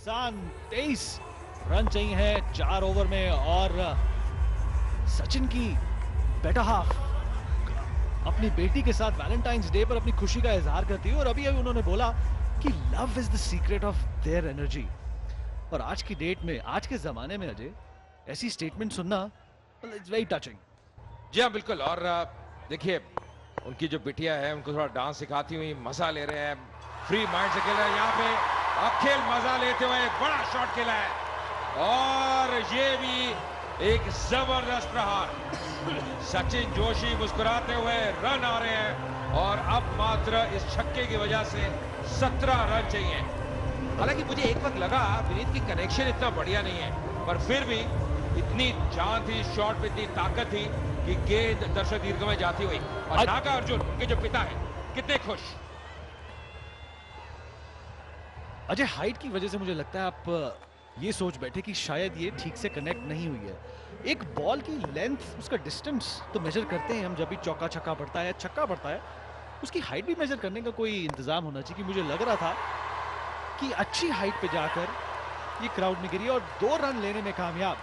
इंसान 23 रन चाहिए हैं 4 ओवर में और सचिन की बेटा हाफ अपनी बेटी के साथ वैलेंटाइंस डे पर अपनी खुशी का इजहार करती है और अभी अभी उन्होंने बोला कि love is the secret of their energy. और आज की डेट में, आज के जमाने में अजय, ऐसी स्टेटमेंट सुनना इट्स वेरी टचिंग। जी हाँ बिल्कुल। और देखिए उनकी जो बिटिया है उनको थोड़ा डांस सिखाती हुई मजा ले रहे हैं, फ्री माइंड से खेल रहे हैं। यहाँ पे अखिल मजा लेते हुए एक बड़ा शॉट खेला है और ये भी एक जबरदस्त प्रहार। सचिन जोशी मुस्कुराते हुए रन आ रहे हैं और अब मात्र इस छक्के की वजह से 17 रन चाहिए। हालांकि मुझे एक वक्त लगा विनीत की कनेक्शन इतना बढ़िया नहीं है, पर फिर भी इतनी जान थी, शॉट में इतनी ताकत थी कि गेंद दर्शक दीर्घ में जाती हुई। और नागार्जुन उनके जो पिता हैं कितने खुश। अजय, हाइट की वजह से मुझे लगता है आप ये सोच बैठे कि शायद ये ठीक से कनेक्ट नहीं हुई है। एक बॉल की लेंथ, उसका डिस्टेंस तो मेजर करते हैं हम जब भी चौका छक्का पड़ता है, छक्का पड़ता है, उसकी हाइट भी मेजर करने का कोई इंतजाम होना चाहिए। कि मुझे लग रहा था कि अच्छी हाइट पे जाकर ये क्राउड में गिरी और 2 रन लेने में कामयाब।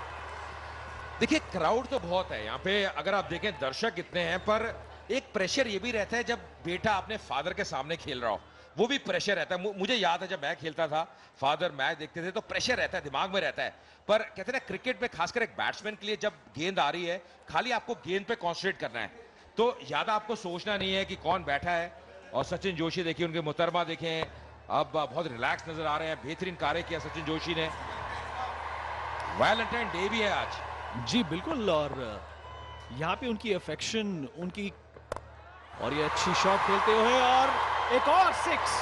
देखिए क्राउड तो बहुत है यहाँ पे, अगर आप देखें दर्शक कितने हैं, पर एक प्रेशर ये भी रहता है जब बेटा अपने फादर के सामने खेल रहा हो, वो भी प्रेशर रहता है। मुझे याद है जब मैं खेलता था, फादर मैच देखते थे तो प्रेशर रहता है, दिमाग में रहता है। पर कहते हैं ना क्रिकेट में खासकर एक बैट्समैन के लिए जब गेंद आ रही है खाली आपको गेंद पे कॉन्सेंट्रेट करना है, तो ज्यादा आपको सोचना नहीं है कि कौन बैठा है। और सचिन जोशी देखिए, उनके मोहतरमा देखें, अब बहुत रिलैक्स नजर आ रहे हैं। बेहतरीन कार्य किया सचिन जोशी ने। वैलेंटाइन डे भी है आज। जी बिल्कुल। और यहाँ पे उनकी अफेक्शन, उनकी, और ये अच्छी शॉट खेलते हुए और एक और 6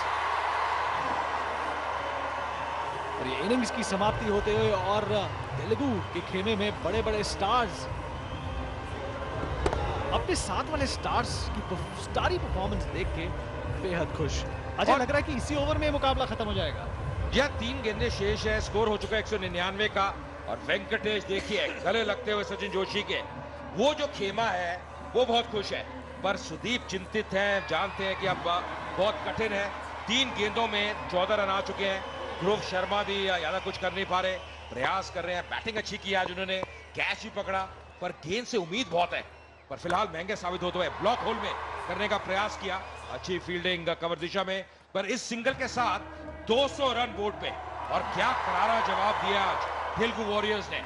और ये इनिंग्स की समाप्ति होते हुए और तेलुगु के खेमे में बड़े बड़े स्टार्स अपने साथ वाले स्टार्स की स्टारी परफॉर्मेंस देख के बेहद खुश। अजय, लग रहा है कि इसी ओवर में मुकाबला खत्म हो जाएगा। यह 3 गेंदें शेष है, स्कोर हो चुका है 199 का। और वेंकटेश देखिए गले लगते हुए सचिन जोशी के, वो जो खेमा है वो बहुत खुश है, पर सुदीप चिंतित हैं, जानते हैं कि अब बहुत कठिन है। 3 गेंदों में 14 रन आ चुके हैं। ध्रुव शर्मा भी ज्यादा कुछ कर नहीं पा रहे, प्रयास कर रहे हैं। बैटिंग अच्छी की आज उन्होंने, कैच भी पकड़ा, पर गेंद से उम्मीद बहुत है, पर फिलहाल महंगे साबित होते हुए ब्लॉक होल में करने का प्रयास किया। अच्छी फील्डिंग कवर दिशा में, पर इस सिंगल के साथ 200 रन बोर्ड पे। और क्या करारा जवाब दिया आज तेलुगु वॉरियर्स ने,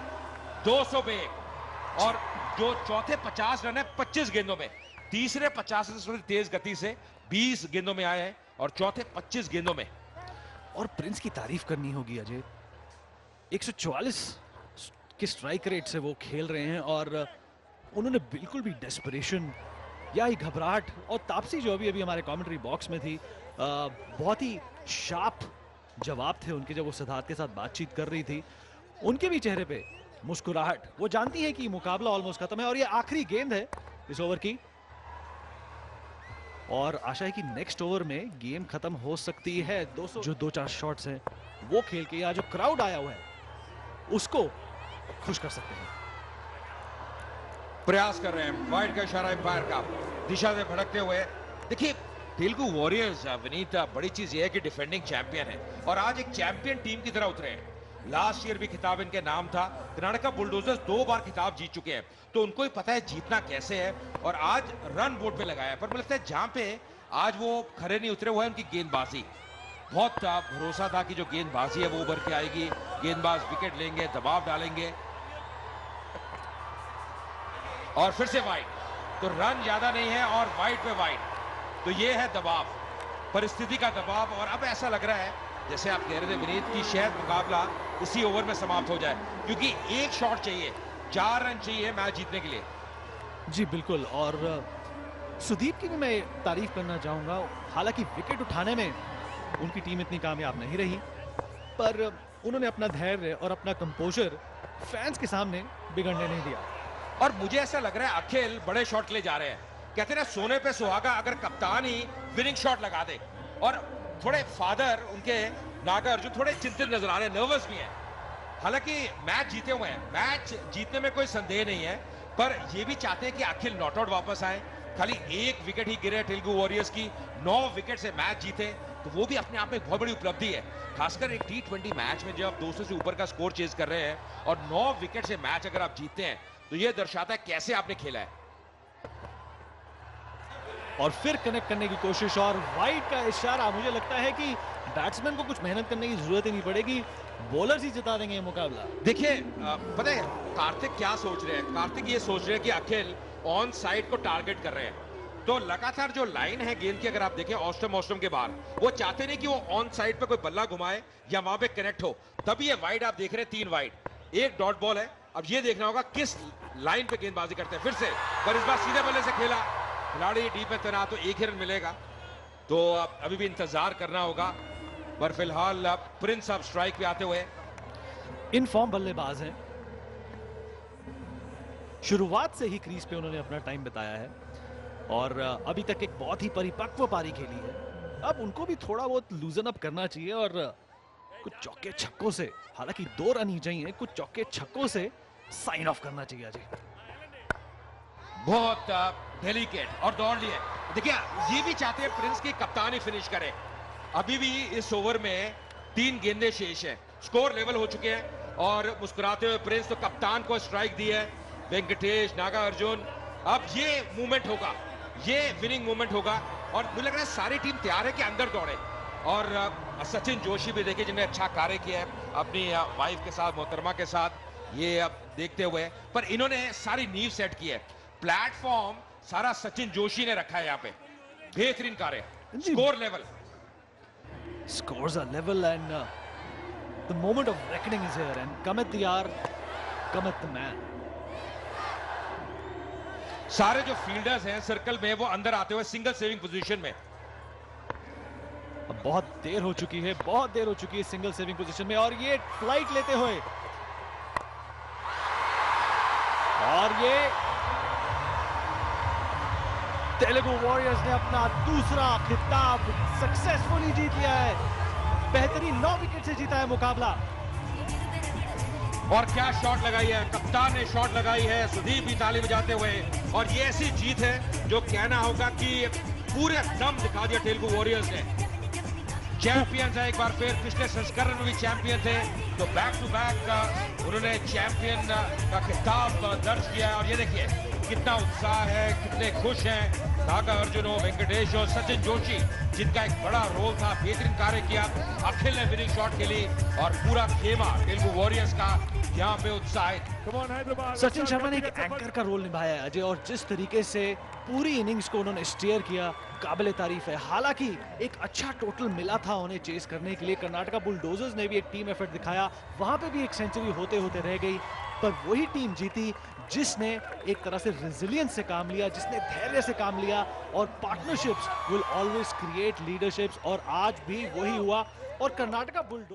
200 पे 1। और जो चौथे 50 रन है 25 गेंदों में, तीसरे 50 से थोड़ी तेज गति से 20 गेंदों में आए हैं और चौथे 25 गेंदों में। और प्रिंस की तारीफ करनी होगी अजय, 144 के स्ट्राइक रेट से वो खेल रहे हैं और उन्होंने बिल्कुल भी डेस्परेशन या ही घबराहट, और तापसी जो अभी अभी हमारे कमेंट्री बॉक्स में थी, बहुत ही शार्प जवाब थे उनके जब वो सिद्धार्थ के साथ बातचीत कर रही थी, उनके भी चेहरे पे मुस्कुराहट। वो जानती है कि मुकाबला ऑलमोस्ट खत्म है और ये आखिरी गेंद है इस ओवर की, और आशा है कि नेक्स्ट ओवर में गेम खत्म हो सकती है। 200 जो 2-4 शॉट्स हैं वो खेल के यहाँ जो क्राउड आया हुआ है उसको खुश कर सकते हैं। प्रयास कर रहे हैं, वाइड का इशारा एम्पायर का, दिशा से भटकते हुए। देखिए तेलुगु वॉरियर्स विनीत, बड़ी चीज यह है कि डिफेंडिंग चैंपियन है और आज एक चैंपियन टीम की तरह उतरे हैं। लास्ट ईयर भी खिताब इनके नाम था। कर्नाटका बुलडोजर्स 2 बार खिताब जीत चुके हैं, तो उनको ही पता है जीतना कैसे है। और आज रन बोर्ड पे लगाया है, पर मुझे लगता है जहां पे आज वो खरे नहीं उतरे, वो है उनकी गेंदबाजी। बहुत भरोसा था कि जो गेंदबाजी है वो उभर के आएगी, गेंदबाज विकेट लेंगे, दबाव डालेंगे। और फिर से वाइड, तो रन ज्यादा नहीं है और वाइड पे वाइड, तो ये है दबाव, परिस्थिति का दबाव। और अब ऐसा लग रहा है जैसे आप कह रहे थे विनीत की, शायद मुकाबला इसी ओवर में समाप्त हो जाए, क्योंकि एक शॉट चाहिए, 4 रन चाहिए मैच जीतने के लिए। जी बिल्कुल। और सुदीप की भी मैं तारीफ करना चाहूंगा। हालांकि विकेट उठाने में उनकी टीम इतनी कामयाब नहीं रही, पर उन्होंने अपना धैर्य और अपना कंपोजर फैंस के सामने बिगड़ने नहीं दिया। और मुझे ऐसा लग रहा है अखिल बड़े शॉट ले जा रहे हैं। कहते हैं ना सोने पे सुहागा, अगर कप्तान ही विनिंग शॉट लगा दे। और थोड़े फादर उनके नागार्जुन थोड़े चिंतित नजर आ रहे हैं, नर्वस भी हैं। हालांकि मैच जीते हुए हैं, मैच जीतने में कोई संदेह नहीं है, पर ये भी चाहते हैं कि अखिल नॉट आउट वापस आए। खाली 1 विकेट ही गिरे तेलुगु वॉरियर्स की, 9 विकेट से मैच जीते, तो वो भी अपने आप में एक बहुत बड़ी उपलब्धि है। खासकर एक T20 मैच में जब आप 200 से ऊपर का स्कोर चेज कर रहे हैं और 9 विकेट से मैच अगर आप जीतते हैं तो ये दर्शाता है कैसे आपने खेला है। और फिर कनेक्ट करने की कोशिश और वाइड का इशारा। मुझे लगता है कि बैट्समैन को कुछ मेहनत करने की जरूरत ही नहीं पड़ेगी, बॉलर्स ही जिता देंगे ये मुकाबला। देखिए पता है कार्तिक क्या सोच रहे हैं? कार्तिक ये सोच रहे हैं कि अखिल ऑन साइड को टारगेट कर रहे हैं, तो लगातार जो लाइन है गेंद की अगर आप देखें ऑस्ट्रम के बाहर, वो चाहते नहीं कि वो ऑन साइड पे कोई बल्ला घुमाए या वहां पे कनेक्ट हो, तभी ये वाइड आप देख रहे हैं 3 वाइड, एक डॉट बॉल है। अब ये देखना होगा किस लाइन पे गेंदबाजी करते हैं फिर से, पर इस बार सीधे बल्ले से खेला, खिलाड़ी डीप में तैनात तो एक ही रन मिलेगा, तो अभी भी इंतजार करना होगा। पर फिलहाल प्रिंस अब स्ट्राइक पे आते हुए इन फॉर्म बल्लेबाज हैं, शुरुआत से ही क्रीज पे उन्होंने अपना टाइम बिताया है और अभी तक एक बहुत ही परिपक्व पारी खेली है। अब उनको भी थोड़ा बहुत लूजन अप करना चाहिए और कुछ चौके छक्कों से, हालांकि 2 रन ही चाहिए, कुछ चौके छक्कों से साइन ऑफ करना चाहिए अजय। बहुत डेलिकेट और दौड़ लिए। देखिए ये भी चाहते हैं प्रिंस की कप्तान ही फिनिश करे। अभी भी इस ओवर में 3 गेंदें शेष हैं, स्कोर लेवल हो चुके हैं और मुस्कुराते हुए प्रिंस तो कप्तान को स्ट्राइक दी है। वेंकटेश, नागार्जुन, अब ये मूवमेंट होगा, ये विनिंग मूवमेंट होगा और मुझे लग रहा है सारी टीम तैयार है कि अंदर दौड़े। और सचिन जोशी भी देखिए जिन्हें अच्छा कार्य किया है अपनी वाइफ के साथ, मोहतरमा के साथ, ये अब देखते हुए, पर इन्होंने सारी नींव सेट की है, प्लेटफॉर्म सारा सचिन जोशी ने रखा है यहाँ पे। बेहतरीन कार्य, score level, scores are level and the moment of reckoning is here and cometh the hour, cometh the man. सारे जो फील्डर्स हैं सर्कल में वो अंदर आते हुए सिंगल सेविंग पोजीशन में। अब बहुत देर हो चुकी है, बहुत देर हो चुकी है सिंगल सेविंग पोजीशन में और ये फ्लाइट लेते हुए और ये तेलुगु वॉरियर्स ने अपना दूसरा खिताब सक्सेसफुली जीत लिया है। बेहतरीन 9 विकेट से जीता है मुकाबला। और क्या शॉट लगाई है, कप्तान ने शॉट लगाई है, सुदीप भी ताली बजाते हुए। और ये ऐसी जीत है जो कहना होगा कि पूरे दम दिखा दिया तेलुगु वॉरियर्स ने। चैंपियंस है एक बार फिर, पिछले संस्करण में भी चैंपियन थे, तो बैक टू बैक उन्होंने चैंपियन का खिताब दर्ज किया है। और ये देखिए कितना उत्साह है, कितने खुश हैं नागार्जुन हो, वेंकटेश हो, सचिन जोशी जिनका एक बड़ा रोल था, बेहतरीन कार्य किया। अखिल ने विनिंग शॉट खेली और पूरा खेमा तेलुगु वॉरियर्स का यहाँ पे उत्साहित। सचिन शर्मा ने एक एंकर का रोल निभाया है अजय, और जिस तरीके से पूरी इनिंग्स को उन्होंने स्टीयर किया, काबिले तारीफ है। हालांकि एक अच्छा टोटल मिला था उन्हें चेस करने के लिए। कर्नाटका बुलडोजर्स ने भी एक टीम एफर्ट दिखाया, वहां पे भी एक सेंचुरी होते होते रह गई, पर वही टीम जीती जिसने एक तरह से रेजिलियंस से काम लिया, जिसने धैर्य से काम लिया। और partnerships will always create leaderships, और आज भी वही हुआ। और कर्नाटका बुलडोजर्स